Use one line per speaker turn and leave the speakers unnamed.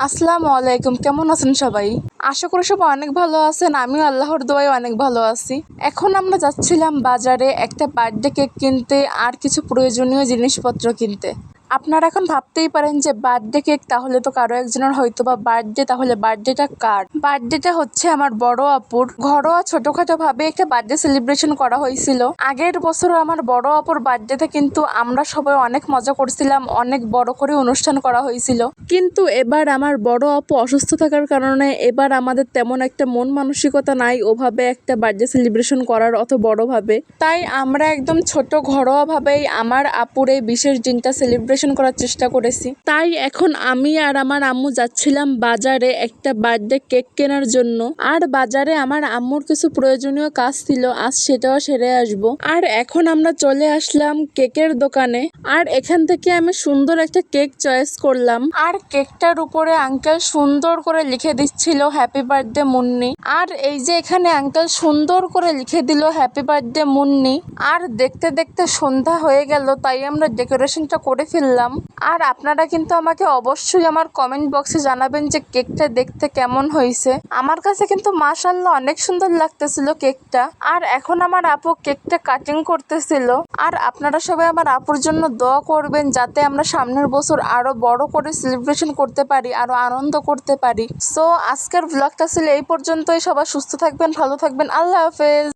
আসসালামু আলাইকুম, কেমন আছেন সবাই? আশা করি সবাই অনেক ভালো আছেন। আমিও আল্লাহর দোয়ায় অনেক ভালো আছি। এখন আমরা যাচ্ছিলাম বাজারে একটা বার্থডে কেক কিনতে আর কিছু প্রয়োজনীয় জিনিসপত্র কিনতে। আপনারা এখন ভাবতেই পারেন যে বার্থডে কেক তাহলে তো কারো একজনের হয়তো বা বার্থডে, তাহলে বার্থডেটা কার? বার্থডেটা হচ্ছে আমার বড় আপুর। ঘরোয়া ছোটখাটো ভাবে একটা বার্থডে সেলিব্রেশন করা হয়েছিল। আগের বছর আমার বড় আপুর বার্থডেতে কিন্তু আমরা সবাই অনেক মজা করছিলাম, অনেক বড় করে অনুষ্ঠান করা হয়েছিল। কিন্তু এবার আমার বড় আপু অসুস্থ থাকার কারণে এবার আমাদের তেমন একটা মন মানসিকতা নাই ওভাবে একটা বার্থডে সেলিব্রেশন করার অত বড়ভাবে। তাই আমরা একদম ছোট ঘরোয়াভাবেই আমার আপুর এই বিশেষ দিনটা সেলিব্রেশন করার চেষ্টা করেছি। তাই এখন আমি আর আমার আম্মু যাচ্ছিলাম বাজারে একটা বার্থডে কেক কেনার জন্য। আর বাজারে আমার আম্মুর কিছু প্রয়োজনীয় কাজ ছিল, আজ সেটাও সেরে আসবো। আর এখন আমরা চলে আসলাম কেকের দোকানে। আর এখান থেকে আমি সুন্দর একটা কেক চয়েস করলাম। আর কেকটার উপরে আঙ্কেল সুন্দর করে লিখে দিচ্ছিল হ্যাপি বার্থডে মুন্নি। আর এই যে এখানে আঙ্কেল সুন্দর করে লিখে দিল হ্যাপি বার্থডে মুন্নি। আর দেখতে দেখতে সন্ধ্যা হয়ে গেল, তাই আমরা ডেকোরেশনটা করে ফেললাম। আর আপনারা কিন্তু আমাকে অবশ্যই আমার কমেন্ট বক্সে জানাবেন যে কেকটা দেখতে কেমন হয়েছে। আমার কাছে কিন্তু মাশাআল্লাহ অনেক সুন্দর লাগতেছিল কেকটা। আর এখন আমার আপু কেকটা কাটিং করতেছিল। আর আপনারা সবাই আমার আপুর জন্য দোয়া করবেন যাতে আমরা সামনের বছর আরো বড় করে সেলিব্রেশন করতে পারি, আরো আনন্দ করতে পারি। সো আজকের ব্লগটা ছিল এই পর্যন্তই। সবাই সুস্থ থাকবেন, ভালো থাকবেন। আল্লাহ হাফেজ।